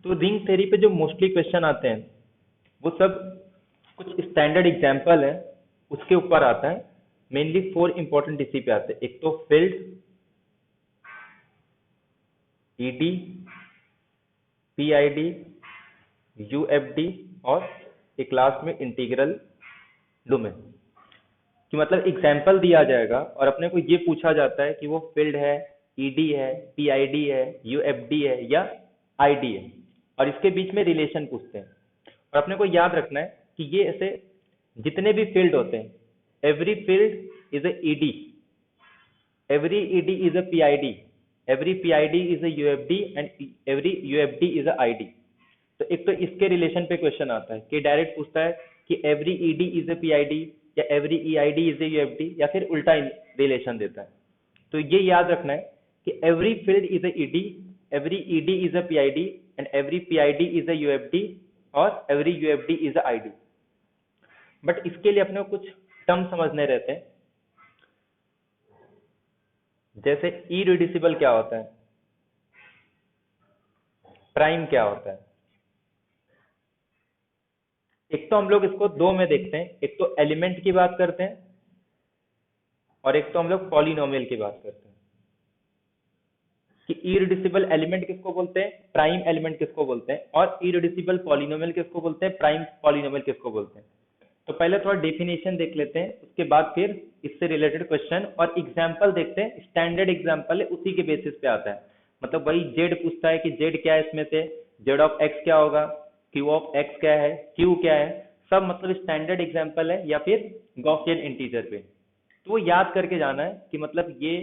तो ring theory पे जो मोस्टली क्वेश्चन आते हैं वो सब कुछ स्टैंडर्ड एग्जांपल है उसके ऊपर आता है। मेनली 4 इंपॉर्टेंट इसी पे आते हैं। एक तो फील्ड, ईडी, पीआईडी, यूएफडी और एक लास्ट में इंटीग्रल डोमेन। कि मतलब एग्जाम्पल दिया जाएगा और अपने को ये पूछा जाता है कि वो फील्ड है, ईडी है, पीआईडी है, यूएफडी है या आईडी है, और इसके बीच में रिलेशन पूछते हैं। और अपने को याद रखना है कि ये ऐसे जितने भी फील्ड होते हैं, every field is a ED, every ed is a pid, every pid is a ufd and every ufd is a id। तो एक तो इसके रिलेशन पे क्वेश्चन आता है कि डायरेक्ट पूछता है कि every ED is a PID या every EID is a UFD, या फिर उल्टा रिलेशन देता है। तो ये याद रखना है कि every field is a ED, every ED is a PID and every PID is a UFD और every UFD is a ID. But इसके लिए अपने को कुछ टर्म समझने रहते हैं। जैसे इरिड्यूसिबल क्या होता है, प्राइम क्या होता है। एक तो हम लोग इसको दो में देखते हैं, एक तो एलिमेंट की बात करते हैं और एक तो हम लोग पॉलिनोमियल की बात करते हैं। कि इरिड्यूसिबल एलिमेंट किसको बोलते हैं, प्राइम एलिमेंट किसको बोलते हैं, और इरिड्यूसिबल पॉलिनोमियल किसको बोलते हैं, प्राइम पॉलिनोमियल किसको बोलते हैं। तो पहले थोड़ा डेफिनेशन देख लेते हैं, उसके बाद फिर इससे रिलेटेड क्वेश्चन और एग्जाम्पल देखते हैं। स्टैंडर्ड एग्जाम्पल है, उसी के बेसिस पे आता है। मतलब वही जेड पूछता है कि जेड क्या है, इसमें से जेड ऑफ एक्स क्या होगा, क्यू ऑफ एक्स क्या है, क्यू क्या है, सब मतलब स्टैंडर्ड एग्जाम्पल है या फिर गॉसियन इंटीजर पे। तो वो याद करके जाना है कि मतलब ये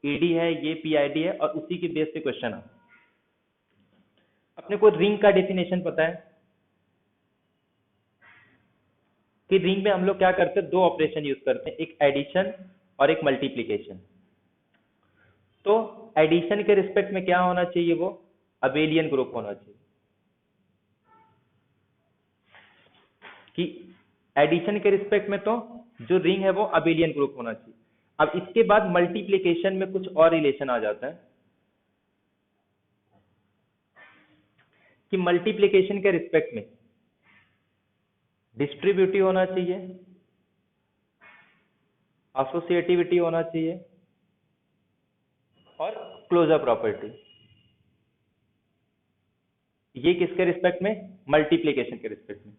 ईडी है, ये पीआईडी है, और उसी के बेस पे क्वेश्चन है। अपने को रिंग का डेफिनेशन पता है कि रिंग में हम लोग क्या करते हैं, दो ऑपरेशन यूज करते हैं, एक एडिशन और एक मल्टीप्लीकेशन। तो एडिशन के रिस्पेक्ट में क्या होना चाहिए, वो अबेलियन ग्रुप होना चाहिए। कि एडिशन के रिस्पेक्ट में तो जो रिंग है वो अबेलियन ग्रुप होना चाहिए। अब इसके बाद मल्टीप्लीकेशन में कुछ और रिलेशन आ जाता है कि मल्टीप्लीकेशन के रिस्पेक्ट में डिस्ट्रीब्यूटिव होना चाहिए, एसोसिएटिविटी होना चाहिए और क्लोजर प्रॉपर्टी। ये किसके रिस्पेक्ट में, मल्टीप्लीकेशन के रिस्पेक्ट में।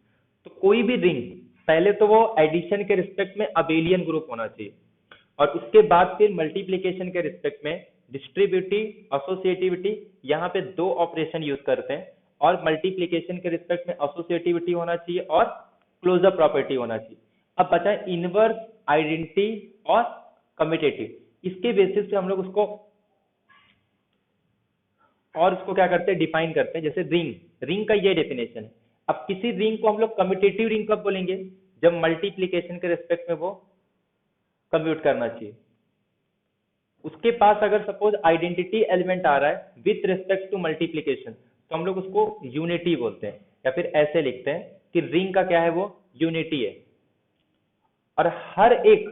तो कोई भी रिंग पहले तो वो एडिशन के रिस्पेक्ट में अबेलियन ग्रुप होना चाहिए, और उसके बाद फिर मल्टीप्लीकेशन के रिस्पेक्ट में डिस्ट्रीब्यूटिव, एसोसिएटिविटी, यहाँ पे दो ऑपरेशन यूज करते हैं, और मल्टीप्लीकेशन के रिस्पेक्ट में एसोसिएटिविटी होना चाहिए और क्लोजर प्रॉपर्टी होना चाहिए। अब बचा इनवर्स, आइडेंटिटी और कम्यूटेटिव। इसके बेसिस पे हम लोग उसको और उसको क्या करते हैं, डिफाइन करते हैं। जैसे रिंग का ये डेफिनेशन है। अब किसी रिंग को हम लोग कम्यूटेटिव रिंग कब बोलेंगे, जब मल्टीप्लीकेशन के रिस्पेक्ट में वो कम्प्यूट करना चाहिए। उसके पास अगर सपोज आइडेंटिटी एलिमेंट आ रहा है विथ रिस्पेक्ट टू मल्टीप्लीकेशन, तो हम लोग उसको यूनिटी बोलते हैं, या फिर ऐसे लिखते हैं कि रिंग का क्या है, वो यूनिटी है। और हर एक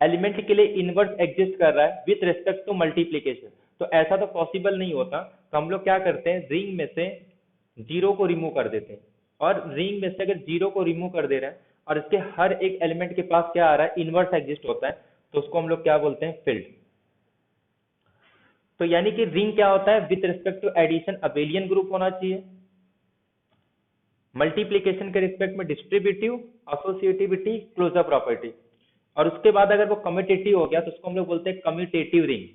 एलिमेंट के लिए इनवर्स एग्जिस्ट कर रहा है विथ रिस्पेक्ट टू मल्टीप्लीकेशन। तो ऐसा तो पॉसिबल नहीं होता। तो हम लोग क्या करते हैं, रिंग में से जीरो को रिमूव कर देते हैं, और रिंग में से अगर जीरो को रिमूव कर दे रहे हैं और इसके हर एक एलिमेंट के पास क्या आ रहा है, इनवर्स एग्जिस्ट होता है, तो उसको हम लोग क्या बोलते हैं, फील्ड। तो यानी कि रिंग क्या होता है, with respect to addition abelian group होना चाहिए, मल्टीप्लीकेशन के रिस्पेक्ट में डिस्ट्रीब्यूटिव, एसोसिएटिविटी, क्लोजर प्रॉपर्टी, और उसके बाद अगर वो कम्यूटेटिव हो गया तो उसको हम लोग बोलते हैं कम्यूटेटिव रिंग।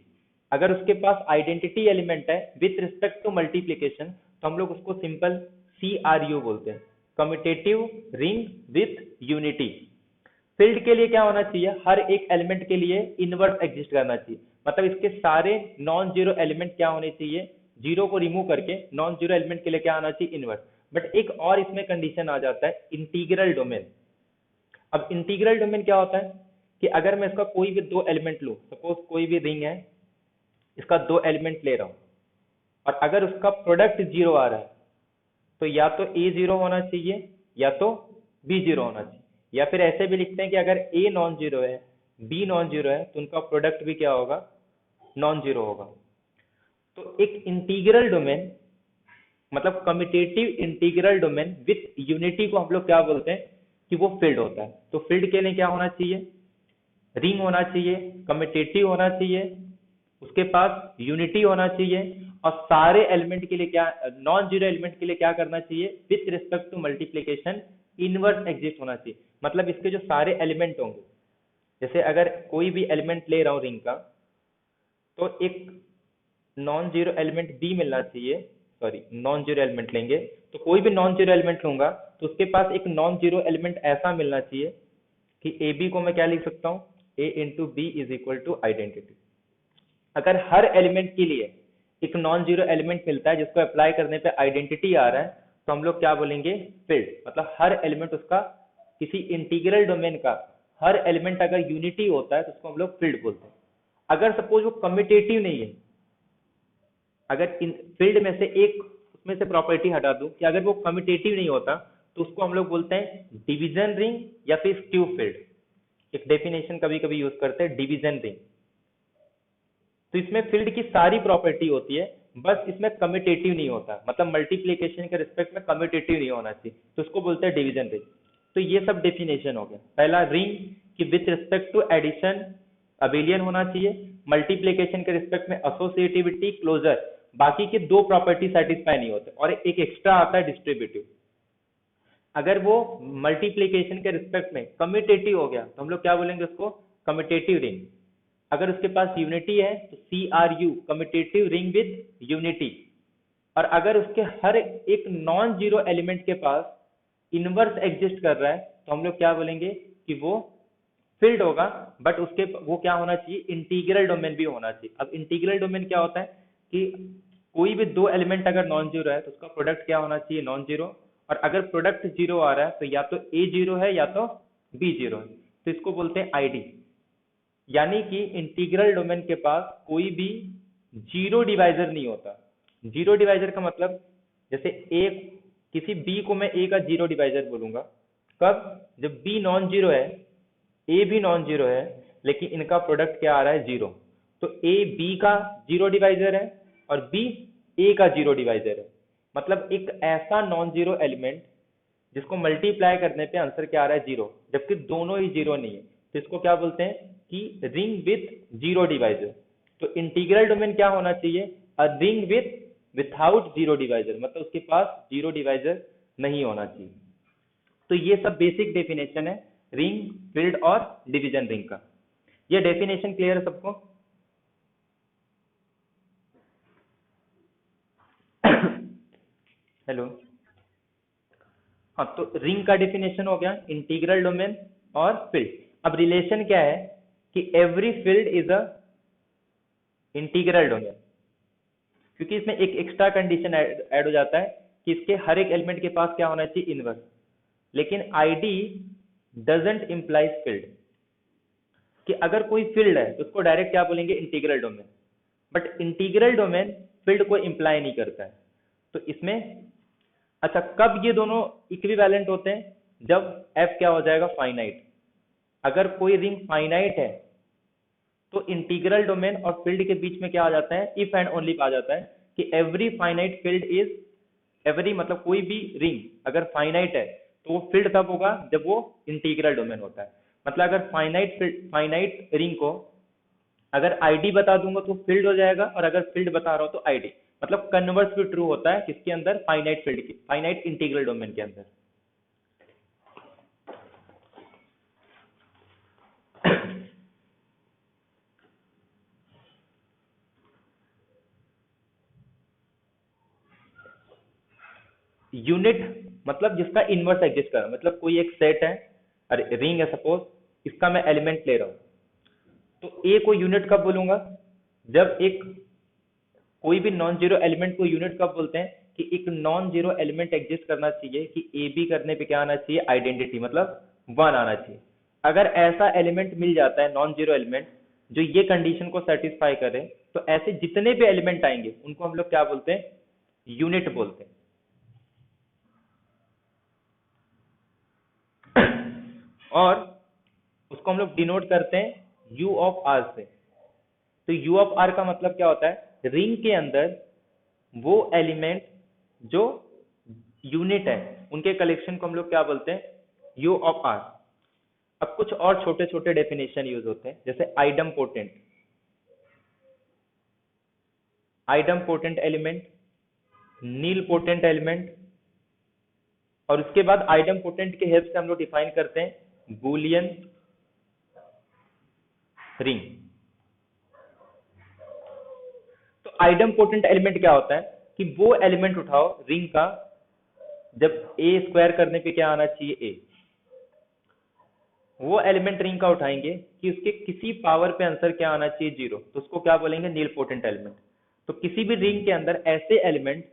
अगर उसके पास आइडेंटिटी एलिमेंट है विथ रिस्पेक्ट टू मल्टीप्लीकेशन, तो हम लोग उसको सिंपल CRU बोलते हैं, commutative ring with unity. Field के लिए क्या होना चाहिए, हर एक एलिमेंट के लिए इनवर्स एग्जिस्ट करना चाहिए। मतलब इसके सारे नॉन जीरो एलिमेंट क्या होने चाहिए, जीरो को रिमूव करके नॉन जीरो एलिमेंट के लिए क्या आना चाहिए, इनवर्स। बट एक और इसमें कंडीशन आ जाता है, इंटीग्रल डोमेन। अब इंटीग्रल डोमेन क्या होता है कि अगर मैं इसका कोई भी दो एलिमेंट लूं, सपोज कोई भी रिंग है, इसका दो एलिमेंट ले रहा हूं, और अगर उसका प्रोडक्ट जीरो आ रहा है, तो या तो A जीरो होना चाहिए या तो B जीरो होना चाहिए। या फिर ऐसे भी लिखते हैं कि अगर A नॉन जीरो है, B नॉन जीरो है, तो उनका प्रोडक्ट भी क्या होगा, नॉन जीरो होगा। तो एक इंटीग्रल डोमेन मतलब commutative integral domain with unity को हम लोग क्या बोलते हैं कि वो फील्ड होता है। तो फील्ड के लिए क्या होना चाहिए, रिंग होना चाहिए, कम्यूटेटिव होना चाहिए, उसके पास यूनिटी होना चाहिए, और सारे एलिमेंट के लिए क्या, नॉन जीरो एलिमेंट के लिए क्या करना चाहिए, with respect to multiplication inverse exist होना चाहिए। मतलब इसके जो सारे एलिमेंट होंगे, जैसे अगर कोई भी एलिमेंट ले रहा हूं रिंग का, तो एक नॉन जीरो एलिमेंट बी मिलना चाहिए, सॉरी नॉन जीरो एलिमेंट लेंगे तो कोई भी नॉन जीरो एलिमेंट लूंगा तो उसके पास एक नॉन जीरो एलिमेंट ऐसा मिलना चाहिए कि ए बी को मैं क्या लिख सकता हूँ, ए into B is equal to identity. अगर हर एलिमेंट के लिए एक नॉन जीरो एलिमेंट मिलता है जिसको अप्लाई करने पे आइडेंटिटी आ रहा है, तो हम लोग क्या बोलेंगे, फील्ड। मतलब हर एलिमेंट उसका, किसी इंटीग्रल डोमेन का हर एलिमेंट अगर यूनिटी होता है तो उसको हम लोग फील्ड बोलते हैं। अगर सपोज वो कम्यूटेटिव नहीं है, अगर इन फील्ड में से एक उसमें से प्रॉपर्टी हटा दूं कि अगर वो कम्यूटेटिव नहीं होता तो उसको हम लोग बोलते हैं डिवीजन रिंग या फिर स्क्यू फील्ड। एक डेफिनेशन कभी कभी यूज करते हैं, डिवीजन रिंग। तो इसमें फील्ड की सारी प्रॉपर्टी होती है, बस इसमें कम्यूटेटिव नहीं होता, मतलब मल्टीप्लीकेशन के रिस्पेक्ट में कम्यूटेटिव नहीं होना चाहिए, तो उसको बोलते हैं डिवीजन रिंग। तो ये सब डेफिनेशन हो गया। पहला, रिंग की with respect to addition abelian होना चाहिए, मल्टीप्लीकेशन के रिस्पेक्ट में एसोसिएटिविटी, क्लोजर, बाकी के दो प्रॉपर्टी सेटिस्फाई नहीं होते, और एक एक्स्ट्रा आता है डिस्ट्रीब्यूटिव। अगर वो मल्टीप्लीकेशन के रिस्पेक्ट में कम्यूटेटिव हो गया तो हम लोग क्या बोलेंगे उसको, कम्यूटेटिव रिंग। अगर उसके पास यूनिटी है तो CRU, commutative ring with unity. और अगर उसके हर एक नॉन जीरो एलिमेंट के पास इनवर्स एग्जिस्ट कर रहा है तो हम लोग क्या बोलेंगे कि वो फील्ड होगा, बट उसके वो क्या होना चाहिए, इंटीग्रल डोमेन भी होना चाहिए। अब इंटीग्रल डोमेन क्या होता है कि कोई भी दो एलिमेंट अगर नॉन जीरो है तो उसका प्रोडक्ट क्या होना चाहिए, नॉन जीरो। और अगर प्रोडक्ट जीरो आ रहा है तो या तो ए जीरो है या तो बी जीरो है, तो इसको बोलते हैं आईडी। यानी कि इंटीग्रल डोमेन के पास कोई भी जीरो डिवाइजर नहीं होता। जीरो डिवाइजर का मतलब, जैसे ए, किसी बी को मैं ए का जीरो डिवाइजर बोलूंगा कब, जब बी नॉन जीरो है, ए भी नॉन जीरो है, लेकिन इनका प्रोडक्ट क्या आ रहा है, जीरो। तो ए बी का जीरो डिवाइजर है और बी ए का जीरो डिवाइजर है। मतलब एक ऐसा नॉन जीरो एलिमेंट जिसको मल्टीप्लाई करने पे आंसर क्या आ रहा है, जीरो, जबकि दोनों ही जीरो नहीं है, तो इसको क्या बोलते हैं कि रिंग विथ जीरो डिवाइजर। तो इंटीग्रल डोमेन क्या होना चाहिए, a ring without zero divisor, मतलब उसके पास जीरो डिवाइजर नहीं होना चाहिए। तो ये सब बेसिक डेफिनेशन है रिंग, फील्ड और डिवीजन रिंग का। ये डेफिनेशन क्लियर है सबको? हेलो। हाँ, तो रिंग का डेफिनेशन हो गया, इंटीग्रल डोमेन और फील्ड। अब रिलेशन क्या है कि every field is a integral domain, क्योंकि इसमें एक एक्स्ट्रा कंडीशन ऐड हो जाता है कि इसके हर एक एलिमेंट के पास क्या होना चाहिए, इनवर्स। लेकिन आईडी डजंट इम्प्लाइज फील्ड, कि अगर कोई फील्ड है तो उसको डायरेक्ट क्या बोलेंगे, integral domain. But integral domain field को इम्प्लाई नहीं करता है। तो इसमें, अच्छा, कब ये दोनों इक्विवेलेंट होते हैं, जब एफ क्या हो जाएगा, फाइनाइट। अगर कोई रिंग फाइनाइट है तो इंटीग्रल डोमेन और फील्ड के बीच में क्या आ जाता है, इफ एंड ओनली आ जाता है कि every finite field is, every मतलब कोई भी रिंग अगर फाइनाइट है तो वो फील्ड तब होगा जब वो इंटीग्रल डोमेन होता है। मतलब अगर फाइनाइट रिंग को अगर आईडी बता दूंगा तो फील्ड हो जाएगा, और अगर फील्ड बता रहा हूं तो आईडी। मतलब कन्वर्स भी ट्रू होता है किसके अंदर, फाइनाइट फील्ड की, फाइनाइट इंटीग्रल डोमेन के अंदर। यूनिट मतलब जिसका इनवर्स एग्जिस्ट कर रहा है, मतलब कोई एक सेट है, अरे रिंग है सपोज, इसका मैं एलिमेंट ले रहा हूं, तो ए को यूनिट कब बोलूंगा, जब एक कोई भी नॉन जीरो एलिमेंट को यूनिट कब बोलते हैं कि एक नॉन जीरो एलिमेंट एग्जिस्ट करना चाहिए कि ए बी करने पे क्या आना चाहिए, आइडेंटिटी, मतलब वन आना चाहिए। अगर ऐसा एलिमेंट मिल जाता है नॉन जीरो एलिमेंट जो ये कंडीशन को सेटिस्फाई करे, तो ऐसे जितने भी एलिमेंट आएंगे उनको हम लोग क्या बोलते हैं, यूनिट बोलते हैं। और उसको हम लोग डिनोट करते हैं यू ऑफ आर से। तो यू ऑफ आर का मतलब क्या होता है, रिंग के अंदर वो एलिमेंट जो यूनिट है उनके कलेक्शन को हम लोग क्या बोलते हैं, यू ऑफ आर। अब कुछ और छोटे छोटे डेफिनेशन यूज होते हैं, जैसे idem potent, idem potent element, नील पोटेंट एलिमेंट, और उसके बाद आइडम पोटेंट के हेल्प से हम लोग डिफाइन करते हैं बूलियन रिंग। तो आइडम पोटेंट एलिमेंट क्या होता है कि वो एलिमेंट उठाओ रिंग का जब ए स्क्वायर करने पे क्या आना चाहिए, ए। वो एलिमेंट रिंग का उठाएंगे कि उसके किसी पावर पे आंसर क्या आना चाहिए, 0, तो उसको क्या बोलेंगे, नील पोटेंट एलिमेंट। तो किसी भी रिंग के अंदर ऐसे एलिमेंट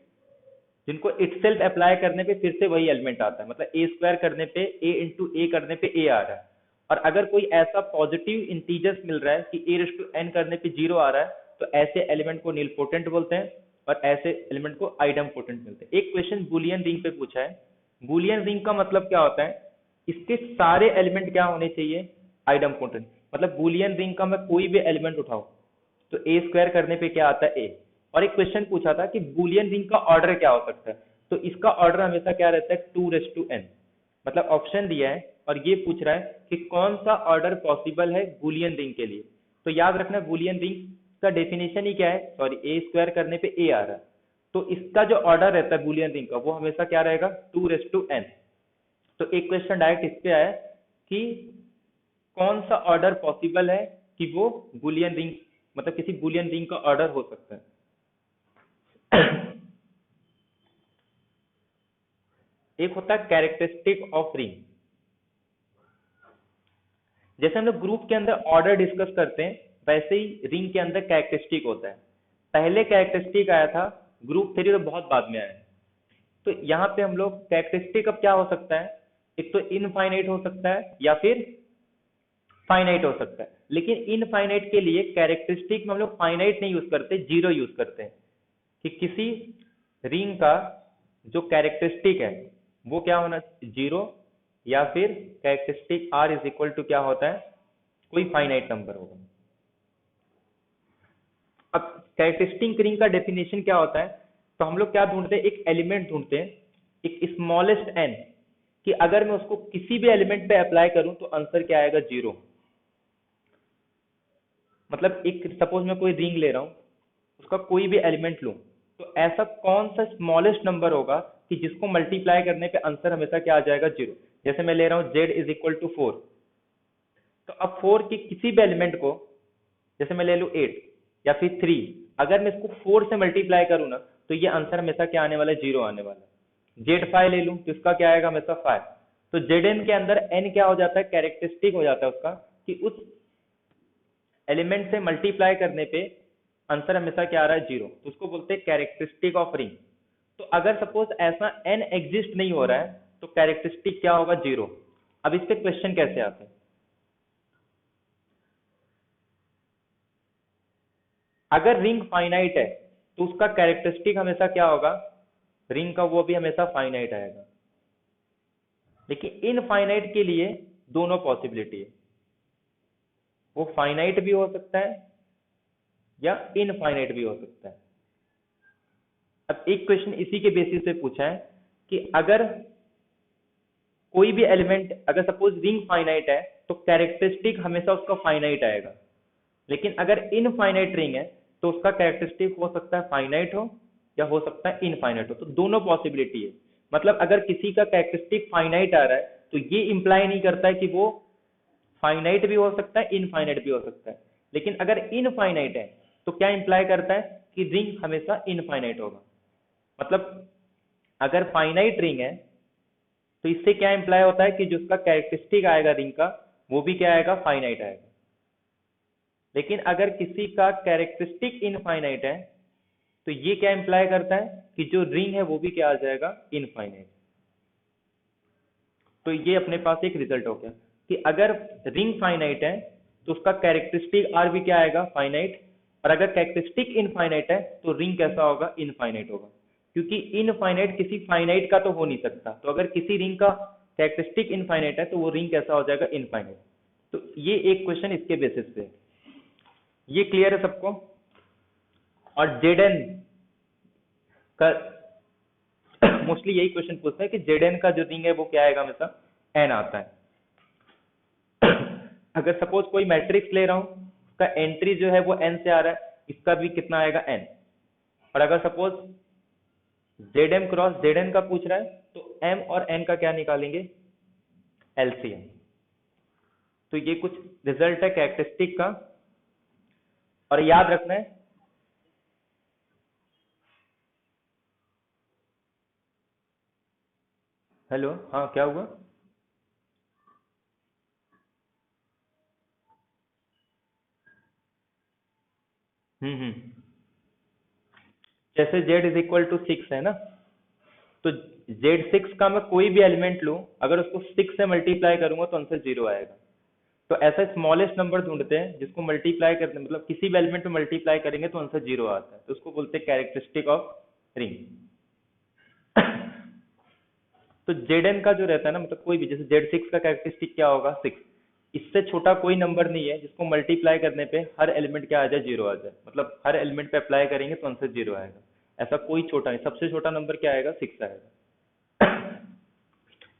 जिनको इटसेल्फ अप्लाई करने पे फिर से वही एलिमेंट आता है, मतलब ए स्क्वायर करने पे ए इंटू ए करने पे ए आ रहा है। और अगर कोई ऐसा पॉजिटिव इंटीजर्स मिल रहा है कि ए रेज़ टू एन करने पे 0 आ रहा है, तो ऐसे एलिमेंट को नील पोटेंट बोलते हैं, और ऐसे एलिमेंट को आइडम पोटेंट मिलते हैं। एक क्वेश्चन बूलियन रिंग पे पूछा है, बूलियन रिंग का मतलब क्या होता है, इसके सारे एलिमेंट क्या होने चाहिए, आइडम पोटेंट। मतलब बूलियन रिंग का मैं कोई भी एलिमेंट उठाऊं तो ए स्क्वायर करने पे क्या आता है, ए। और एक क्वेश्चन पूछा था कि बूलियन रिंग का ऑर्डर क्या हो सकता है, तो इसका ऑर्डर हमेशा क्या रहता है, 2n। मतलब ऑप्शन दिया है और ये पूछ रहा है कि कौन सा ऑर्डर पॉसिबल है बूलियन रिंग के लिए। तो याद रखना बूलियन रिंग का डेफिनेशन ही क्या है, सॉरी, ए स्क्वायर करने पे ए आ रहा है, तो इसका जो ऑर्डर रहता है बूलियन रिंग का वो हमेशा क्या रहेगा, 2n। तो एक क्वेश्चन डायरेक्ट इस पे आया कि कौन सा ऑर्डर पॉसिबल है कि वो बूलियन रिंग, मतलब किसी बूलियन रिंग का ऑर्डर हो सकता है। एक होता है कैरेक्टरिस्टिक ऑफ रिंग। जैसे हम लोग ग्रुप के अंदर ऑर्डर डिस्कस करते हैं, वैसे ही रिंग के अंदर कैरेक्टरिस्टिक होता है। पहले कैरेक्टरिस्टिक आया था ग्रुप थ्योरी, तो बहुत बाद में आया है। तो यहाँ पे हम लोग कैरेक्टरिस्टिक अब क्या हो सकता है, एक तो इनफाइनाइट हो सकता है या फिर फाइनाइट हो सकता है। लेकिन इनफाइनाइट के लिए कैरेक्टरिस्टिक में हम लोग फाइनाइट नहीं यूज करते, 0 यूज करते हैं कि किसी रिंग का जो कैरेक्टरिस्टिक है वो क्या होना, 0, या फिर characteristic R is equal to क्या होता है, कोई फाइनाइट नंबर होगा। अब कैरेक्टरिस्टिक रिंग का डेफिनेशन क्या होता है, तो हम लोग क्या ढूंढते हैं, एक एलिमेंट ढूंढते हैं, एक स्मॉलेस्ट एन, कि अगर मैं उसको किसी भी एलिमेंट पे अप्लाई करूं तो आंसर क्या आएगा, 0। मतलब एक सपोज मैं कोई रिंग ले रहा हूं, उसका कोई भी एलिमेंट लूं, तो ऐसा कौन सा स्मॉलेस्ट नंबर होगा कि जिसको मल्टीप्लाई करने पे आंसर हमेशा क्या आ जाएगा, 0। जैसे मैं ले रहा हूं z इज इक्वल टू 4, तो अब 4 की किसी भी एलिमेंट को, जैसे मैं ले लूं 8 या फिर 3, अगर मैं इसको 4 से मल्टीप्लाई करूं ना, तो ये आंसर हमेशा क्या आने वाला है, 0 आने वाला है। z5 ले लूं तो इसका क्या आएगा, हमेशा 5। तो zn के अंदर n क्या हो जाता है, कैरेक्टरिस्टिक हो जाता है उसका, कि उस एलिमेंट से मल्टीप्लाई करने पे आंसर हमेशा क्या आ रहा है, 0। तो उसको बोलते हैं कैरेक्टरिस्टिक ऑफ रिंग। तो अगर सपोज ऐसा n एग्जिस्ट नहीं हो रहा है तो कैरेक्टरिस्टिक क्या होगा, 0। अब इस पे क्वेश्चन कैसे आते हैं, अगर रिंग फाइनाइट है तो उसका कैरेक्टरिस्टिक हमेशा क्या होगा, रिंग का वो भी हमेशा फाइनाइट आएगा। लेकिन इनफाइनाइट के लिए दोनों पॉसिबिलिटी है, वो फाइनाइट भी हो सकता है या इनफाइनाइट भी हो सकता है। अब एक क्वेश्चन इसी के बेसिस पे पूछा है कि अगर कोई भी एलिमेंट, अगर सपोज रिंग फाइनाइट है तो कैरेक्टरिस्टिक हमेशा उसका फाइनाइट आएगा। लेकिन अगर इनफाइनाइट रिंग है तो उसका कैरेक्टरिस्टिक हो सकता है फाइनाइट हो या हो सकता है इनफाइनाइट हो। तो दोनों पॉसिबिलिटी है। मतलब अगर किसी का कैरेक्टरिस्टिक फाइनाइट आ रहा है तो ये इंप्लाई नहीं करता है कि वो फाइनाइट भी हो सकता है, इनफाइनाइट भी हो सकता है। लेकिन अगर इनफाइनाइट है तो क्या इंप्लाई करता है कि रिंग हमेशा इनफाइनाइट होगा। मतलब अगर फाइनाइट रिंग है तो इससे क्या इंप्लाई होता है कि जो उसका कैरेक्टरिस्टिक आएगा रिंग का वो भी क्या आएगा, फाइनाइट आएगा। लेकिन अगर किसी का कैरेक्टरिस्टिक इनफाइनाइट है तो ये क्या इंप्लाई करता है कि जो रिंग है वो भी क्या आ जाएगा, इनफाइनाइट। तो ये अपने पास एक रिजल्ट हो गया कि अगर रिंग फाइनाइट है तो उसका कैरेक्टरिस्टिक आर भी क्या आएगा, फाइनाइट। और अगर कैरेक्टरिस्टिक इनफाइनाइट है तो रिंग कैसा होगा, इनफाइनाइट होगा। क्योंकि इनफाइनाइट किसी फाइनाइट का तो हो नहीं सकता, तो अगर किसी रिंग का कैरेक्टरिस्टिक इनफाइनाइट है तो वो रिंग कैसा हो जाएगा, इनफाइनाइट। तो ये एक क्वेश्चन इसके बेसिस पे। ये क्लियर है सबको। और जेड एन का मोस्टली यही क्वेश्चन पूछते हैं कि जेड का जो रिंग है वो क्या आएगा, हमेशा एन आता है। अगर सपोज कोई मैट्रिक्स ले रहा हूँ, उसका एंट्री जो है वो एन से आ रहा है, इसका भी कितना आएगा एन। और अगर suppose Z M cross Z N का पूछ रहा है, तो एम और एन का क्या निकालेंगे, एलसीएम। तो ये कुछ रिजल्ट है कैरेक्टरिस्टिक का, और याद रखना है हेलो, हाँ क्या हुआ? हम्म। जैसे z इज इक्वल टू 6 है ना, तो z6 का मैं कोई भी एलिमेंट लूं, अगर उसको 6 से मल्टीप्लाई करूंगा तो आंसर 0 आएगा। तो ऐसा स्मॉलेस्ट नंबर ढूंढते हैं जिसको मल्टीप्लाई करते हैं, मतलब किसी भी एलिमेंट में मल्टीप्लाई करेंगे तो आंसर 0 आता है, तो उसको बोलते हैं कैरेक्टरिस्टिक ऑफ रिंग। तो Zn का जो रहता है ना, मतलब कोई भी, जैसे Z6 का कैरेक्टरिस्टिक क्या होगा, 6। इससे छोटा कोई नंबर नहीं है जिसको मल्टीप्लाई करने पे हर एलिमेंट क्या आ जाए, 0 आ जाए, मतलब हर एलिमेंट पे अप्लाई करेंगे तो आंसर 0 आएगा। ऐसा कोई छोटा नहीं, सबसे छोटा नंबर क्या आएगा, 6 आएगा।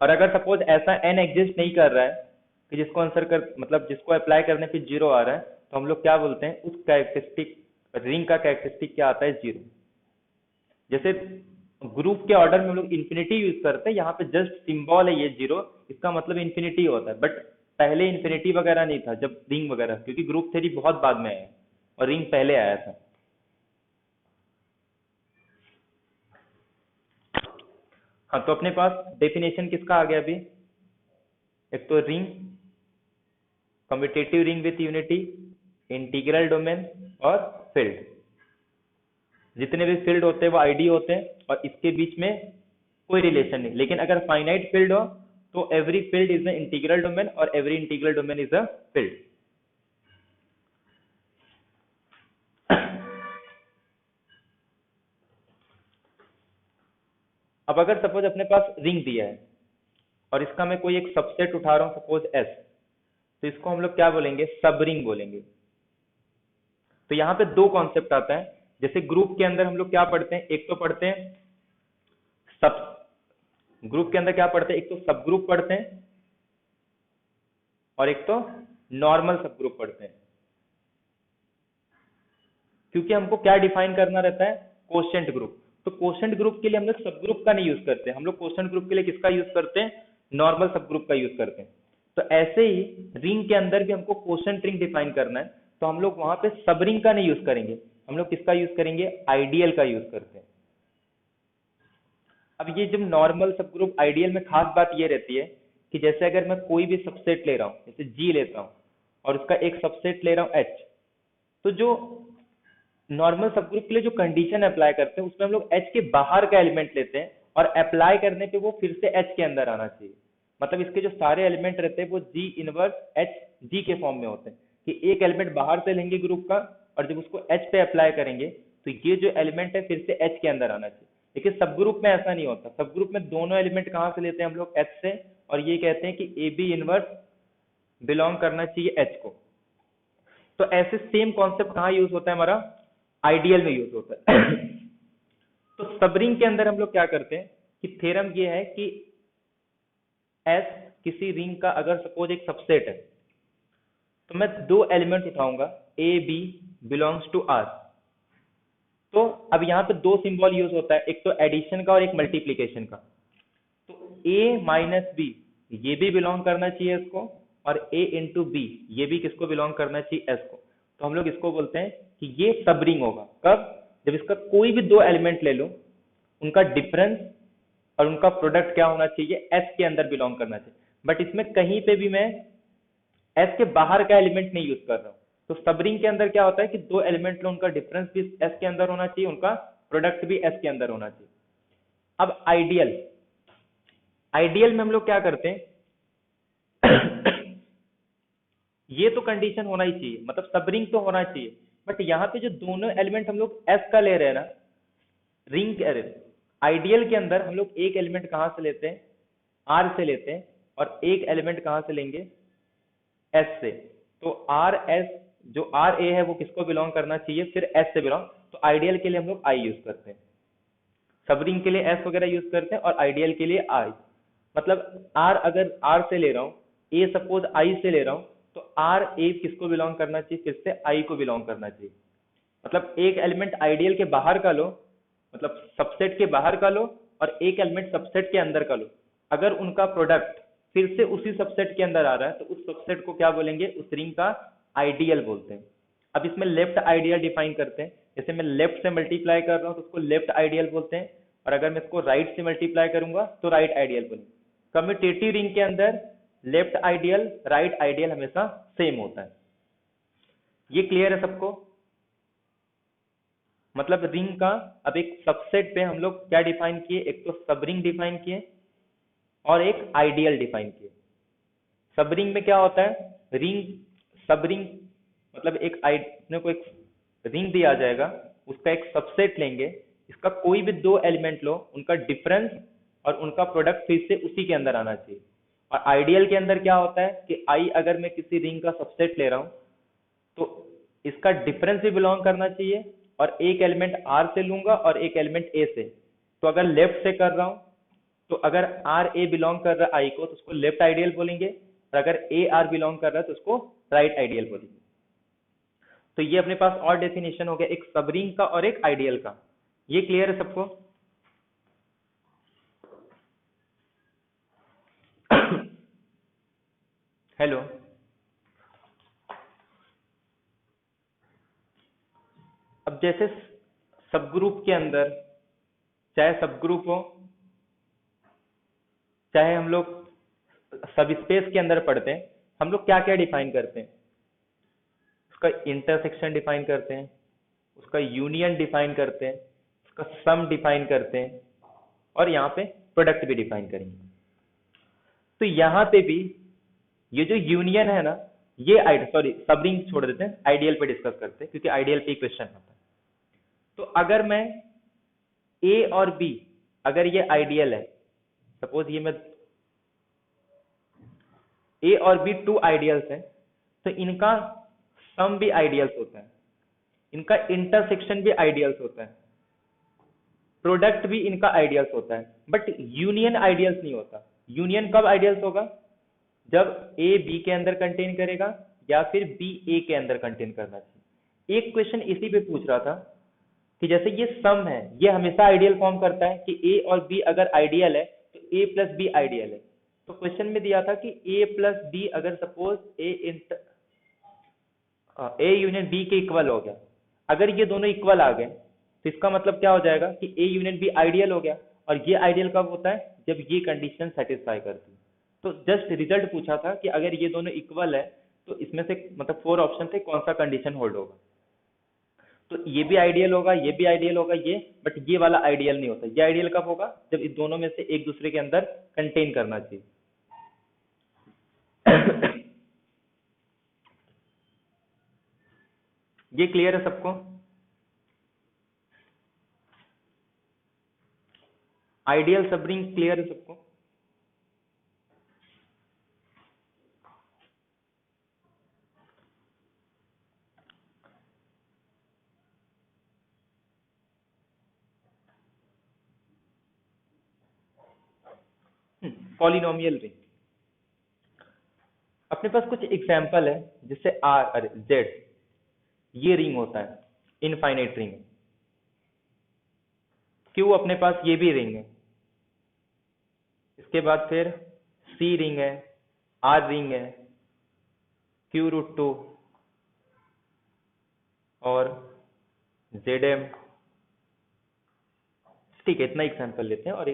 और अगर सपोज ऐसा n एग्जिस्ट नहीं कर रहा है कि जिसको आंसर कर, मतलब जिसको अप्लाई करने पे 0 आ रहा है, तो हम लोग क्या बोलते हैं, उस कैरेक्टरिस्टिक रिंग का कैरेक्टरिस्टिक क्या आता है, 0। जैसे ग्रुप के ऑर्डर में हम लोग इन्फिनिटी यूज करते हैं, यहाँ पे जस्ट सिंबल है ये 0, इसका मतलब इन्फिनिटी होता है, बट पहले इन्फिनिटी वगैरह नहीं था जब रिंग वगैरह, क्योंकि ग्रुप थ्योरी बहुत बाद में आया और रिंग पहले आया था। हाँ, तो अपने पास डेफिनेशन किसका आ गया अभी, एक तो ring, commutative ring with unity, integral domain और फील्ड। जितने भी फील्ड होते हैं वो आईडी होते हैं और इसके बीच में कोई रिलेशन नहीं, लेकिन अगर फाइनाइट फील्ड हो तो every field is a integral domain और every integral domain is a field. अब अगर सपोज अपने पास रिंग दिया है और इसका मैं कोई एक सबसेट उठा रहा हूं, सपोज एस, तो इसको हम लोग क्या बोलेंगे, सब रिंग बोलेंगे। तो यहाँ पे दो कॉन्सेप्ट आता है, जैसे ग्रुप के अंदर हम लोग क्या पढ़ते हैं, एक तो पढ़ते हैं सब, ग्रुप के अंदर क्या पढ़ते हैं, एक तो सब ग्रुप पढ़ते हैं और एक तो नॉर्मल सब ग्रुप पढ़ते हैं। क्योंकि हमको क्या डिफाइन करना रहता है, कोशेंट ग्रुप। तो कोशेंट ग्रुप के लिए हम लोग सब ग्रुप का नहीं यूज करते, हम लोग कोशेंट ग्रुप के लिए किसका यूज करते हैं, नॉर्मल सब ग्रुप का यूज करते हैं। तो ऐसे ही रिंग के अंदर भी हमको कोशेंट रिंग डिफाइन करना है, तो हम लोग वहां पे सब रिंग का नहीं यूज करेंगे, हम लोग किसका यूज करेंगे, आइडियल का यूज करते हैं। अब ये जब नॉर्मल सब ग्रुप आइडियल में खास बात ये रहती है कि जैसे अगर मैं कोई भी सबसेट ले रहा हूँ, जैसे जी लेता हूँ और उसका एक सबसेट ले रहा हूँ एच, तो जो नॉर्मल सब ग्रुप के लिए जो कंडीशन अप्लाई करते हैं उसमें हम लोग एच के बाहर का एलिमेंट लेते हैं और अप्लाई करने पे वो फिर से एच के अंदर आना चाहिए। मतलब इसके जो सारे एलिमेंट रहते हैं वो जी इनवर्स एच जी के फॉर्म में होते हैं, कि एक एलिमेंट बाहर से लेंगे ग्रुप का और जब उसको एच पे अप्लाई करेंगे तो ये जो एलिमेंट है फिर से एच के अंदर आना चाहिए। लेकिन सब ग्रुप में ऐसा नहीं होता, सब ग्रुप में दोनों एलिमेंट कहाँ से लेते हैं हम लोग, एच से, और ये कहते हैं कि ए बी इनवर्स बिलोंग करना चाहिए एच को। तो ऐसे सेम कॉन्सेप्ट कहाँ यूज होता है हमारा, आइडियल में यूज होता है। तो सबरिंग के अंदर हम लोग क्या करते हैं कि थ्योरम ये है कि एस किसी रिंग का अगर सपोज एक सबसेट है, तो मैं दो एलिमेंट उठाऊंगा, A B belongs to R. तो अब यहाँ पे दो सिंबल यूज होता है, एक तो एडिशन का और एक मल्टीप्लीकेशन का। तो ए माइनस बी ये भी बिलोंग करना चाहिए इसको, और ए इंटू बी ये भी किसको बिलोंग करना चाहिए, एस को। तो हम लोग इसको बोलते हैं कि ये सब रिंग होगा कब, जब इसका कोई भी दो एलिमेंट ले लो, उनका डिफरेंस और उनका प्रोडक्ट क्या होना चाहिए, एस के अंदर बिलोंग करना चाहिए। बट इसमें कहीं पे भी मैं एस के बाहर का एलिमेंट नहीं यूज कर रहा हूँ। तो सब रिंग के अंदर क्या होता है कि दो एलिमेंट लो, उनका डिफरेंस भी एस के अंदर होना चाहिए, उनका प्रोडक्ट भी एस के अंदर होना चाहिए। अब आइडियल, आइडियल में हम लोग क्या करते हैं, ये तो कंडीशन होना ही चाहिए, मतलब सब रिंग तो होना चाहिए, बट यहाँ पे जो दोनों एलिमेंट हम लोग एस का ले रहे हैं ना, रिंग के आइडियल के अंदर हम लोग एक एलिमेंट कहाँ से लेते हैं, आर से लेते हैं, और एक एलिमेंट कहाँ से लेंगे, एस से। तो आर एस, जो आर ए है वो किसको बिलोंग करना चाहिए, फिर एस से बिलोंग, तो आइडियल के लिए हम लोग आई यूज करते हैं। सब रिंग के लिए एस वगैरह यूज करते हैं और आइडियल के लिए आई। मतलब आर, अगर आर से ले रहा हूँ, ए सपोज आई से ले रहा हूँ, तो आर ए किसको बिलोंग करना चाहिए, फिर से आई को बिलोंग करना चाहिए। मतलब एक एलिमेंट आइडियल के बाहर का लो, मतलब सबसेट के बाहर का लो, और एक एलिमेंट सबसेट के अंदर का लो, अगर उनका प्रोडक्ट फिर से उसी सबसेट के अंदर आ रहा है तो उस सबसेट को क्या बोलेंगे, उस रिंग का आइडियल बोलते हैं। अब इसमें लेफ्ट आइडियल डिफाइन करते हैं, जैसे मैं लेफ्ट से मल्टीप्लाई कर रहा हूँ तो उसको लेफ्ट आइडियल बोलते हैं, और अगर मैं इसको राइट से मल्टीप्लाई करूंगा तो राइट आइडियल बोलेंगे। कम्यूटेटिव रिंग के अंदर लेफ्ट आइडियल राइट आइडियल हमेशा सेम होता है। ये क्लियर है सबको? मतलब रिंग का अब एक सबसेट पे हम लोग क्या डिफाइन किए, एक तो सब रिंग डिफाइन किए और एक आइडियल डिफाइन किए। सब रिंग में क्या होता है, रिंग सब रिंग मतलब अपने को एक रिंग दिया जाएगा, उसका एक सबसेट लेंगे, इसका कोई भी दो एलिमेंट लो, उनका डिफरेंस और उनका प्रोडक्ट फिर से उसी के अंदर आना चाहिए। और आइडियल के अंदर क्या होता है कि आई अगर मैं किसी रिंग का सबसेट ले रहा हूं तो इसका डिफरेंस भी बिलोंग करना चाहिए, और एक एलिमेंट आर से लूंगा और एक एलिमेंट ए से। तो अगर लेफ्ट से कर रहा हूं तो अगर आर ए बिलोंग कर रहा है आई को तो उसको लेफ्ट आइडियल बोलेंगे, और अगर ए आर बिलोंग कर रहा है तो उसको राइट आइडियल बोलेंगे। तो ये अपने पास और डेफिनेशन हो गया, एक सब रिंग का और एक आइडियल का। ये क्लियर है सबको? हेलो? अब जैसे सब ग्रुप के अंदर, चाहे सब ग्रुप हो, चाहे हम लोग सब स्पेस के अंदर पढ़ते हैं, हम लोग क्या क्या डिफाइन करते हैं, उसका इंटरसेक्शन डिफाइन करते हैं, उसका यूनियन डिफाइन करते हैं, उसका सम डिफाइन करते हैं, और यहाँ पे प्रोडक्ट भी डिफाइन करेंगे। तो यहाँ पे भी ये जो यूनियन है ना, ये सॉरी सब रिंग छोड़ देते हैं, आइडियल पे डिस्कस करते हैं क्योंकि आइडियल पे क्वेश्चन आता है। तो अगर मैं ए और बी, अगर ये आइडियल है, सपोज ये मैं ए और बी टू आइडियल्स हैं, तो इनका सम भी आइडियल्स होता है, इनका इंटरसेक्शन भी आइडियल्स होता है, प्रोडक्ट भी इनका आइडियल्स होता है, बट यूनियन आइडियल्स नहीं होता। यूनियन कब आइडियल्स होगा, जब ए बी के अंदर कंटेन करेगा या फिर बी ए के अंदर कंटेन करना चाहिए। एक क्वेश्चन इसी पे पूछ रहा था कि जैसे ये सम है, ये हमेशा आइडियल फॉर्म करता है कि ए और बी अगर आइडियल है तो ए प्लस बी आइडियल है। तो क्वेश्चन में दिया था कि ए प्लस बी अगर सपोज ए यूनियन बी के इक्वल हो गया, अगर ये दोनों इक्वल आ गए तो इसका मतलब क्या हो जाएगा कि ए यूनियन बी आइडियल हो गया। और ये आइडियल कब होता है, जब ये कंडीशन सेटिस्फाई करती है। तो जस्ट रिजल्ट पूछा था कि अगर ये दोनों इक्वल है तो इसमें से मतलब 4 ऑप्शन थे, कौन सा कंडीशन होल्ड होगा। तो ये भी आइडियल होगा, ये भी आइडियल होगा, ये बट ये वाला आइडियल नहीं होता। ये आइडियल कब होगा, जब इस दोनों में से एक दूसरे के अंदर कंटेन करना चाहिए। ये क्लियर है सबको? आइडियल सब रिंग क्लियर है सबको? पॉलिनोमियल रिंग अपने पास कुछ एग्जांपल है, जिससे आर अरे जेड ये रिंग होता है, इनफाइनाइट रिंग। क्यू अपने पास ये भी रिंग है, इसके बाद फिर सी रिंग है, आर रिंग है, क्यू रूट 2 और जेड एम। ठीक है, इतना एग्जांपल लेते हैं और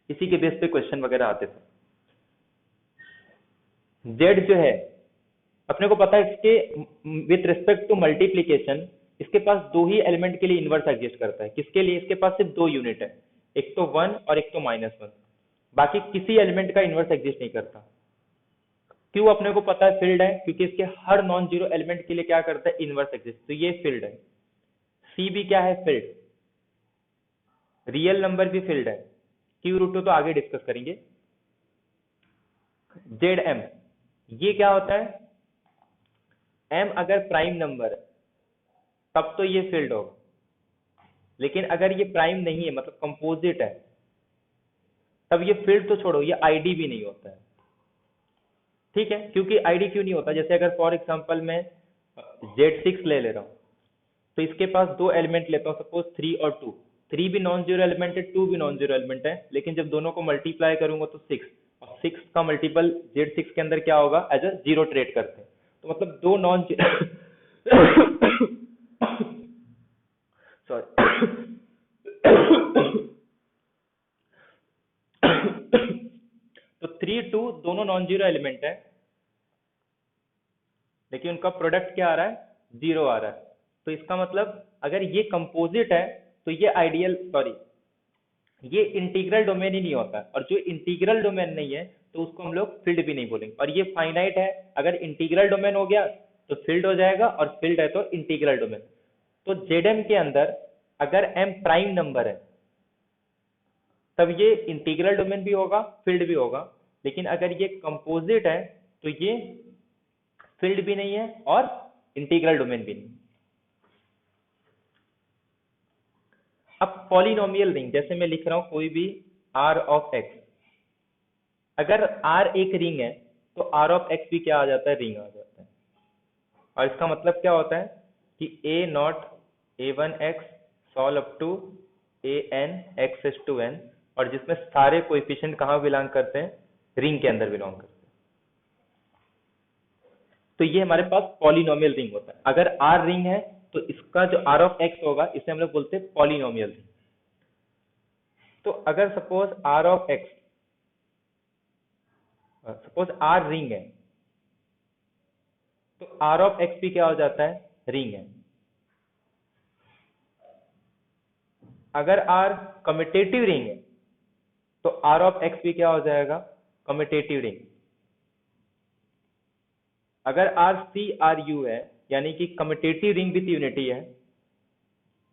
इसी के बेस पे क्वेश्चन वगैरह आते थे। जेड जो है अपने को पता है, इसके विथ रिस्पेक्ट टू मल्टीप्लीकेशन इसके पास दो ही एलिमेंट के लिए इनवर्स एग्जिस्ट करता है। किसके लिए, इसके पास सिर्फ दो यूनिट है, एक तो 1 और एक तो -1, बाकी किसी एलिमेंट का इनवर्स एग्जिस्ट नहीं करता। क्यों अपने को पता है फील्ड है, क्योंकि इसके हर नॉन जीरो एलिमेंट के लिए क्या करता है, इनवर्स एग्जिस्ट, तो ये फील्ड है। सी भी क्या है, फील्ड, रियल नंबर भी फील्ड है। क्यू रूट 2 तो आगे डिस्कस करेंगे। जेड एम ये क्या होता है, एम अगर प्राइम नंबर है तब तो ये फील्ड होगा, लेकिन अगर ये प्राइम नहीं है, मतलब कंपोजिट है, तब ये फील्ड तो छोड़ो, ये आईडी भी नहीं होता है। ठीक है, क्योंकि आईडी क्यों नहीं होता? जैसे अगर फॉर एग्जांपल मैं Z6 ले रहा हूँ, तो इसके पास दो एलिमेंट लेता हूँ, सपोज 3 और 2। 3 भी नॉन जीरो एलिमेंट है, 2 भी नॉन जीरो एलिमेंट है, लेकिन जब दोनों को मल्टीप्लाई करूंगा तो 6, और 6 का मल्टीपल Z6 के अंदर क्या होगा? एज अ जीरो ट्रेड करते हैं। तो मतलब दो नॉन सॉरी तो 3 2 दोनों नॉन जीरो एलिमेंट है, लेकिन उनका प्रोडक्ट क्या आ रहा है? जीरो आ रहा है। तो इसका मतलब अगर ये कंपोजिट है तो ये आइडियल, सॉरी, ये इंटीग्रल डोमेन ही नहीं होता, और जो इंटीग्रल डोमेन नहीं है तो उसको हम लोग फील्ड भी नहीं बोलेंगे। और ये फाइनाइट है, अगर इंटीग्रल डोमेन हो गया तो फील्ड हो जाएगा, और फील्ड है तो इंटीग्रल डोमेन। तो जेड के अंदर अगर एम प्राइम नंबर है तब ये इंटीग्रल डोमेन भी होगा, फील्ड भी होगा। लेकिन अगर ये कंपोजिट है तो ये फील्ड भी नहीं है और इंटीग्रल डोमेन भी नहीं। अब पॉलिनोमियल रिंग, जैसे मैं लिख रहा हूं कोई भी r ऑफ x, अगर r एक रिंग है तो r ऑफ x भी क्या आ जाता है? रिंग आ जाता है। और इसका मतलब क्या होता है कि a naught a1x solve up to an x to n, और जिसमें सारे कोएफिशिएंट कहाँ बिलोंग करते हैं? रिंग के अंदर बिलोंग करते हैं। तो ये हमारे पास पॉलिनोमियल रिंग होता है। अगर R रिंग है तो इसका जो R ऑफ x होगा इसे हम लोग बोलते हैं पॉलिनोमियल रिंग। तो अगर suppose R of x, suppose R ring है, तो R ऑफ x भी क्या हो जाता है? रिंग है। अगर R कम्यूटेटिव रिंग है तो R ऑफ x भी क्या हो जाएगा? Commutative ring. अगर R C R U है, यानी कि कम्यूटेटिव रिंग विथ यूनिटी है,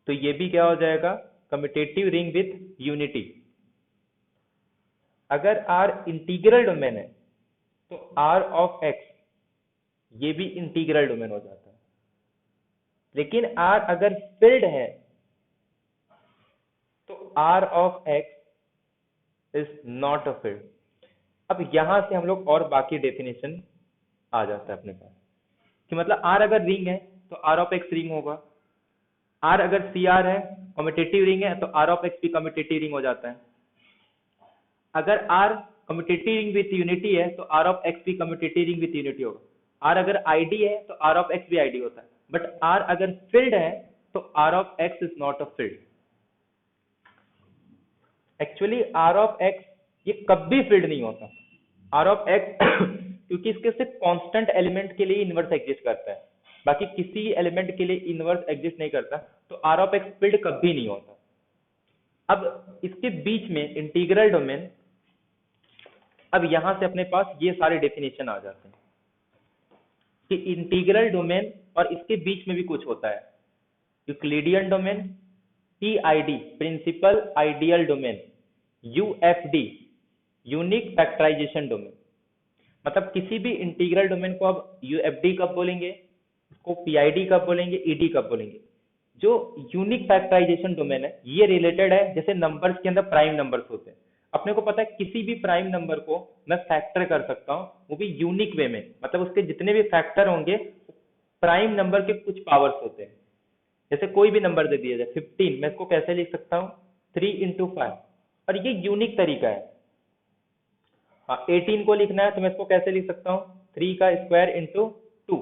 तो ये भी क्या हो जाएगा? Commutative ring with unity. अगर R इंटीग्रल डोमेन है तो R ऑफ x ये भी इंटीग्रल डोमेन हो जाता है। लेकिन R अगर फील्ड है तो R of x is not a field. अब यहां से हम लोग और बाकी डेफिनेशन आ जाता है अपने पास, कि मतलब R अगर रिंग है तो R ऑफ x रिंग होगा। R अगर CR है, कम्यूटेटिव रिंग है, तो R ऑफ x भी कम्यूटेटिव रिंग हो जाता है। अगर R commutative ring with unity है तो R ऑफ x भी कम्यूटेटिव रिंग विथ यूनिटी होगा। R अगर आईडी है तो R ऑफ x भी आईडी होता है। बट R अगर फील्ड है तो R of x is not a field. Actually R of x ये कभी फील्ड नहीं होता। R ऑफ x क्योंकि इसके सिर्फ कांस्टेंट एलिमेंट के लिए इनवर्स एग्जिस्ट करता है, बाकी किसी एलिमेंट के लिए इनवर्स एग्जिस्ट नहीं करता। तो R ऑफ x फील्ड कभी नहीं होता। अब इसके बीच में इंटीग्रल डोमेन, अब यहां से अपने पास ये सारे डेफिनेशन आ जाते हैं कि इंटीग्रल डोमेन और इसके बीच में भी कुछ होता है, Euclidean domain, PID principal ideal domain, UFD unique factorisation domain. मतलब किसी भी इंटीग्रल डोमेन को अब यूएफडी कब बोलेंगे, उसको पीआईडी कब बोलेंगे, ईडी कब बोलेंगे। जो यूनिक फैक्टराइजेशन डोमेन है ये रिलेटेड है, जैसे नंबर्स के अंदर प्राइम नंबर्स होते हैं। अपने को पता है किसी भी प्राइम नंबर को मैं फैक्टर कर सकता हूँ, वो भी यूनिक वे में, मतलब उसके जितने भी फैक्टर होंगे प्राइम नंबर के कुछ पावर्स होते हैं। जैसे कोई भी नंबर दे दिया जाए 15, मैं इसको कैसे लिख सकता हूँ? 3 into 5, और ये यूनिक तरीका है। हाँ, 18 को लिखना है तो मैं इसको कैसे लिख सकता हूँ? 3 का स्क्वायर इंटू 2।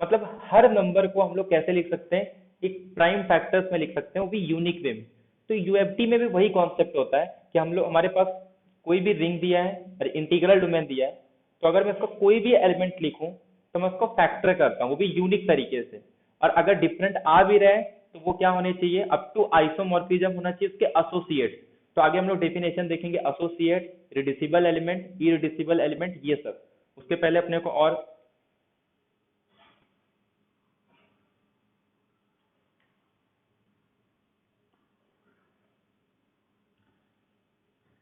मतलब हर नंबर को हम लोग कैसे लिख सकते हैं? एक प्राइम फैक्टर्स में लिख सकते हैं, वो भी यूनिक वे में। तो यूएफडी में भी वही कॉन्सेप्ट होता है कि हम लोग, हमारे पास कोई भी रिंग दिया है और इंटीग्रल डोमेन दिया है, तो अगर मैं इसका कोई भी एलिमेंट लिखूं तो मैं उसको फैक्टर करता हूँ, वो भी यूनिक तरीके से। और अगर डिफरेंट आ भी रहे तो वो क्या होने चाहिए? अप टू आइसोमॉर्फिज्म होना चाहिए उसके एसोसिएट। तो आगे हम लोग डेफिनेशन देखेंगे, associate, reducible element, irreducible element, ये सब। उसके पहले अपने को और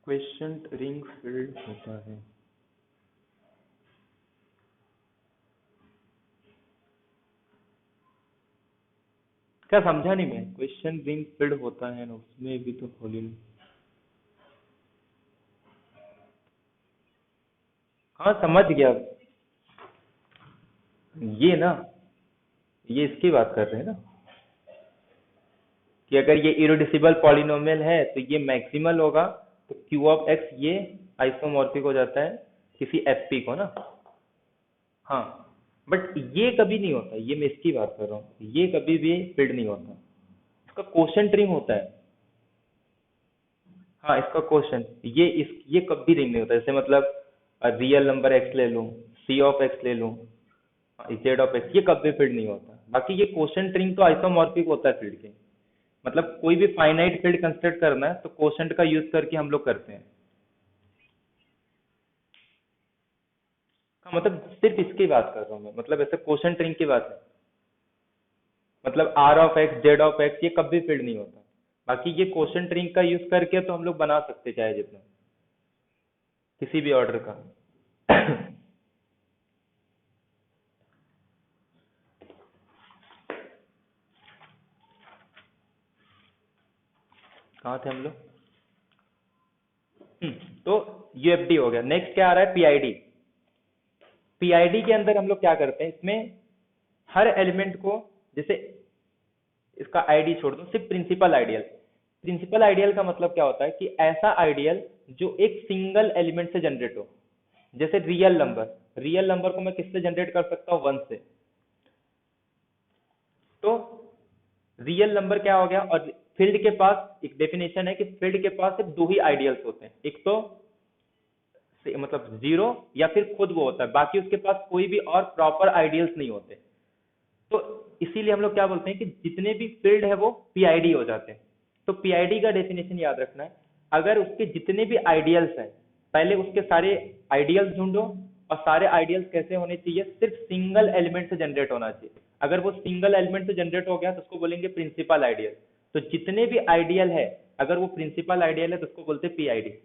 क्वेश्चन रिंग फील्ड होता है। क्या समझा नहीं मैं, क्वेश्चन रिंग फिल्ड होता है ना उसमें भी तो होली। हाँ समझ गया। ये ना, ये इसकी बात कर रहे हैं ना, कि अगर ये इरेड्यूसिबल पॉलिनोमियल है तो ये मैक्सिमल होगा, तो क्यू ऑफ एक्स ये आइसोमॉर्फिक हो जाता है किसी एफपी को ना। हाँ, बट ये कभी नहीं होता, ये मैं इसकी बात कर रहा हूँ, ये कभी भी फिल्ड नहीं होता, इसका कोशेंट रिंग होता है। हाँ इसका क्वेश्चन, ये कभी रिंग नहीं होता, जैसे मतलब रियल नंबर एक्स ले लूं, सी ऑफ एक्स ले लूं, जेड ऑफ एक्स, ये कभी फील्ड नहीं होता। बाकी ये क्वोशंट रिंग तो आइसोमॉर्फिक होता है फील्ड के, मतलब कोई भी फाइनाइट फील्ड कंस्ट्रक्ट करना है तो क्वोशंट का यूज करके हम लोग करते हैं। हाँ, मतलब सिर्फ इसकी बात कर रहा हूँ मैं, मतलब ऐसे क्वोशंट रिंग की बात है, मतलब R of X Z of X ये कभी फील्ड नहीं होता। बाकी ये क्वोशंट रिंग का यूज करके तो हम लोग बना सकते चाहे जितना, किसी भी ऑर्डर का। कहाँ थे हम लोग? तो यूएफडी हो गया। नेक्स्ट क्या आ रहा है? पीआईडी। पीआईडी के अंदर हम लोग क्या करते हैं, इसमें हर एलिमेंट को, जैसे इसका आईडी छोड़ दो, सिर्फ प्रिंसिपल आइडियल। प्रिंसिपल आइडियल का मतलब क्या होता है कि ऐसा आइडियल जो एक सिंगल एलिमेंट से जनरेट हो। जैसे रियल नंबर, रियल नंबर को मैं किससे जनरेट कर सकता हूँ? वन से। तो रियल नंबर क्या हो गया? और फील्ड के पास एक डेफिनेशन है कि फील्ड के पास सिर्फ दो ही आइडियल्स होते हैं, एक तो मतलब जीरो, या फिर खुद वो होता है, बाकी उसके पास कोई भी और प्रॉपर आइडियल्स नहीं होते। तो इसीलिए हम लोग क्या बोलते हैं कि जितने भी फील्ड है वो पीआईडी हो जाते हैं। तो पीआईडी का डेफिनेशन याद रखना है, अगर उसके जितने भी आइडियल्स हैं, पहले उसके सारे आइडियल्स ढूंढो, और सारे आइडियल्स कैसे होने चाहिए? सिर्फ सिंगल एलिमेंट से जनरेट होना चाहिए। अगर वो सिंगल एलिमेंट से जनरेट हो गया तो उसको बोलेंगे प्रिंसिपल आइडियल। तो जितने भी आइडियल है, अगर वो प्रिंसिपल आइडियल है तो उसको बोलते हैं पीआईडी।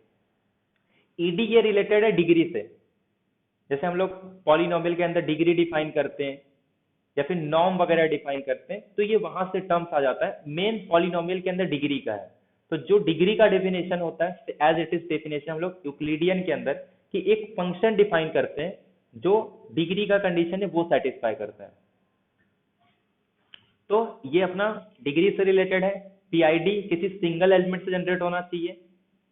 ईडी ये रिलेटेड है डिग्री से, जैसे हम लोग पॉलिनोमियल के अंदर डिग्री डिफाइन करते हैं या फिर नॉर्म वगैरह डिफाइन करते हैं, तो ये वहां से टर्म्स आ जाता है। मेन पॉलिनोमियल के अंदर डिग्री का है, तो जो डिग्री का डेफिनेशन होता है एज इट इज डेफिनेशन हम लोग यूक्लिडियन के अंदर, कि एक फंक्शन डिफाइन करते हैं जो डिग्री का कंडीशन है वो सेटिस्फाई करता है। तो ये अपना डिग्री से रिलेटेड है। पीआईडी किसी सिंगल एलिमेंट से जनरेट होना चाहिए।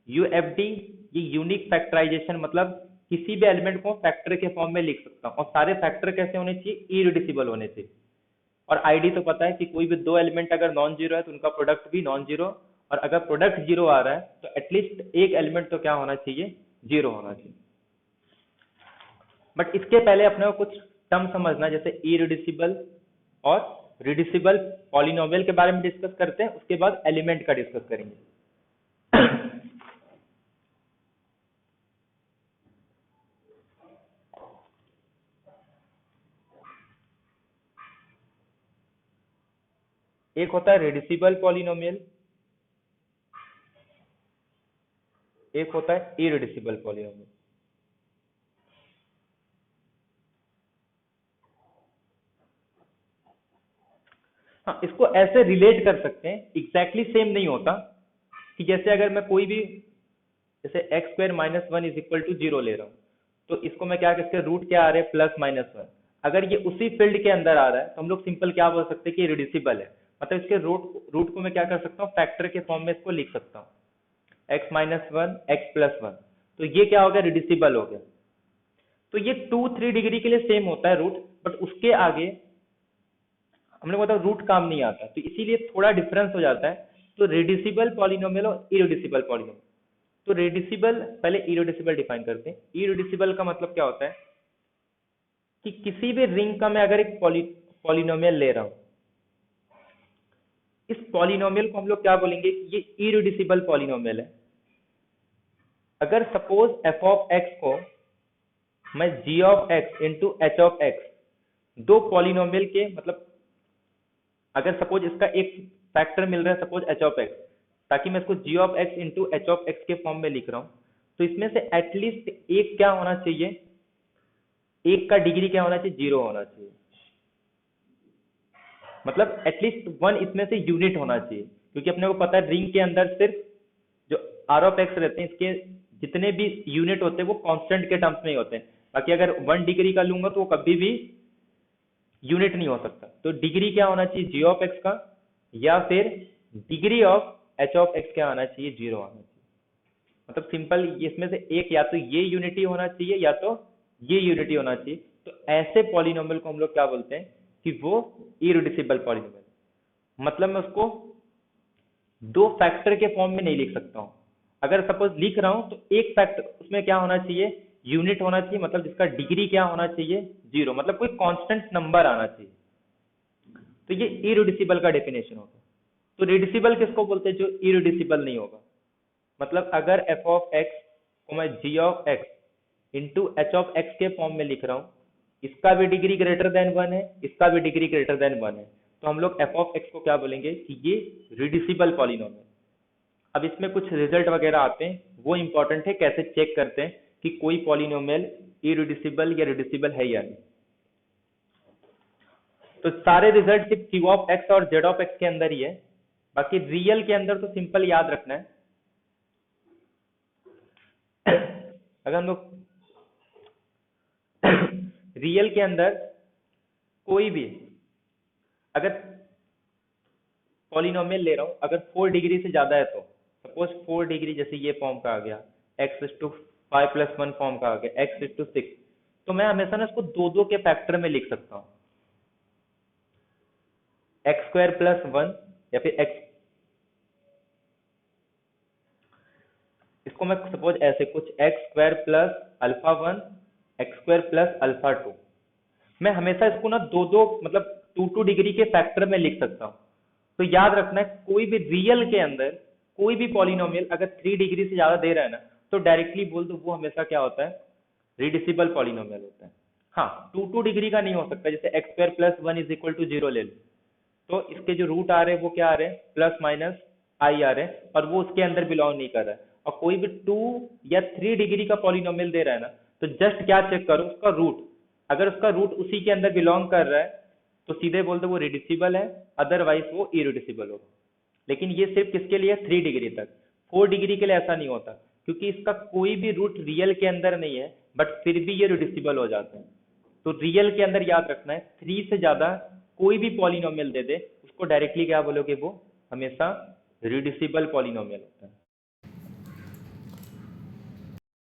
यूएफडी ये यूनिक फैक्टराइजेशन, मतलब किसी भी एलिमेंट को फैक्टर के फॉर्म में लिख सकता हूँ, और सारे फैक्टर कैसे होने चाहिए? इरिड्यूसिबल होने चाहिए। और आईडी तो पता है कि कोई भी दो एलिमेंट अगर नॉन जीरो है तो उनका प्रोडक्ट भी नॉन जीरो, और अगर प्रोडक्ट जीरो आ रहा है तो एटलीस्ट एक एलिमेंट तो क्या होना चाहिए? जीरो होना चाहिए। बट इसके पहले अपने को कुछ टर्म समझना, जैसे इरिड्यूसिबल और रिड्यूसिबल पॉलिनोमियल के बारे में डिस्कस करते हैं, उसके बाद एलिमेंट का डिस्कस करेंगे। एक होता है रिड्यूसिबल पॉलिनोमियल, एक होता है इरिड्यूसिबल पॉलिनोमियल। हाँ, इसको ऐसे रिलेट कर सकते हैं, एग्जैक्टली सेम नहीं होता, कि जैसे अगर मैं कोई भी, जैसे X square minus one is equal to zero ले रहा हूँ, तो इसको मैं क्या, इसके रूट क्या आ रहे हैं? Plus minus one. अगर ये उसी फील्ड के अंदर आ रहा है तो हम लोग सिंपल क्या बोल सकते हैं कि रिड्यूसिबल है, मतलब इसके रूट रूट को मैं क्या कर सकता हूँ? फैक्टर के फॉर्म में इसको लिख सकता हूँ, x minus one x plus one. तो ये क्या हो गया? रिड्यूसिबल हो गया। तो ये 2 3 डिग्री के लिए सेम होता है रूट, बट उसके आगे हमने बताया रूट काम नहीं आता, तो इसीलिए थोड़ा डिफरेंस हो जाता है। तो रिड्यूसिबल पॉलिनोमियल और इरिड्यूसिबल पॉलिनोमियल। तो रिड्यूसिबल, पहले इरिड्यूसिबल डिफाइन करते हैं। इरिड्यूसिबल का मतलब क्या होता है कि किसी भी रिंग का मैं अगर एक पॉलिनोमियल ले रहा हूं, इस पॉलिनोमियल को हम लोग क्या बोलेंगे? ये इरिड्यूसिबल पॉलिनोमियल है। अगर सपोज एफ ऑफ एक्स को मैं जी of x into H of x, दो पॉलिनोमियल के, मतलब अगर सपोज इसका एक फैक्टर मिल रहा है सपोज एच ऑफ एक्स, ताकि मैं इसको जी of x into H of x के फॉर्म में लिख रहा हूं, तो इसमें से एटलीस्ट एक क्या होना चाहिए? एक का डिग्री क्या होना चाहिए? जीरो होना चाहिए। मतलब एटलीस्ट वन इसमें से यूनिट होना चाहिए, क्योंकि अपने को पता है रिंग के अंदर सिर्फ जो आर ऑफ एक्स रहते हैं इसके जितने भी यूनिट होते हैं वो कांस्टेंट के टर्म्स में ही होते हैं। बाकी अगर 1 डिग्री का लूंगा तो वो कभी भी यूनिट नहीं हो सकता। तो डिग्री क्या होना चाहिए जी ऑफ एक्स का, या फिर degree of H of x क्या आना चाहिए, 0 आना चाहिए। मतलब सिंपल इसमें से एक या तो ये यूनिटी होना चाहिए या तो ये यूनिटी होना चाहिए। तो ऐसे पॉलिनोमियल को हम लोग क्या बोलते हैं कि वो इरिड्यूसिबल पॉलिनोमियल। मतलब मैं उसको दो फैक्टर के फॉर्म में नहीं लिख सकता हूँ। अगर सपोज लिख रहा हूँ तो एक फैक्टर उसमें क्या होना चाहिए, यूनिट होना चाहिए, मतलब जिसका डिग्री क्या होना चाहिए, 0, मतलब कोई कांस्टेंट नंबर आना चाहिए। तो ये इरिड्यूसिबल का डेफिनेशन होगा। तो रिड्यूसिबल किसको बोलते हैं, जो इरिड्यूसिबल नहीं होगा। मतलब अगर एफ ऑफ एक्स को मैं जी of x into H of x के फॉर्म में लिख रहा हूँ, इसका भी डिग्री ग्रेटर देन 1 है, इसका भी डिग्री ग्रेटर देन 1 है, तो हम लोग एफ ऑफ एक्स को क्या बोलेंगे कि ये रिड्यूसिबल पॉलिनोमियल। अब इसमें कुछ रिजल्ट वगैरह आते हैं, वो इंपॉर्टेंट है, कैसे चेक करते हैं कि कोई पॉलिनोमियल इरिड्यूसिबल या रिड्यूसिबल है या नहीं। तो सारे रिजल्ट सिर्फ क्यू ऑफ एक्स और जेड ऑफ एक्स के अंदर ही है। बाकी रियल के अंदर तो सिंपल याद रखना है, अगर हम लोग रियल के अंदर कोई भी अगर पॉलिनोमियल ले रहा हूं, अगर 4 डिग्री से ज्यादा है, तो सपोज 4 डिग्री जैसे ये फॉर्म का आ गया, x⁵ फॉर्म का आ गया, x⁵, तो मैं हमेशा ना इसको दो दो के फैक्टर में लिख सकता हूं, x² + 1 या फिर x, इसको मैं सपोज ऐसे कुछ x² + α1 x² + α2, मैं हमेशा इसको ना दो दो मतलब 2 डिग्री के फैक्टर में लिख सकता हूँ। तो याद रखना है कोई भी रियल के अंदर कोई भी पॉलिनोमियल अगर 3 डिग्री से ज्यादा दे रहा है ना, तो डायरेक्टली बोल दो वो हमेशा क्या होता है, रिड्यूसिबल पॉलिनोमियल होता है। हाँ 2 डिग्री का नहीं हो सकता, जैसे x² + 1 = 0 ले लो, तो इसके जो रूट आ रहे हैं वो क्या आ रहे हैं, प्लस माइनस आई आ रहे हैं, और वो उसके अंदर बिलोंग नहीं कर रहा है। और कोई भी 2 या 3 डिग्री का पॉलिनोमियल दे रहा है ना, तो जस्ट क्या चेक करो उसका रूट, अगर उसका रूट उसी के अंदर बिलोंग कर रहा है तो सीधे बोल दो वो रिड्यूसिबल है, अदरवाइज वो इरिड्यूसिबल होगा। लेकिन ये सिर्फ किसके लिए, 3 डिग्री तक। 4 डिग्री के लिए ऐसा नहीं होता, क्योंकि इसका कोई भी रूट रियल के अंदर नहीं है, बट फिर भी ये रिड्यूसिबल हो जाता है। तो रियल के अंदर याद रखना है 3 से ज्यादा कोई भी पॉलिनोमियल दे दे उसको डायरेक्टली क्या बोलोगे, वो हमेशा रिड्यूसिबल पॉलिनोमियल होता है।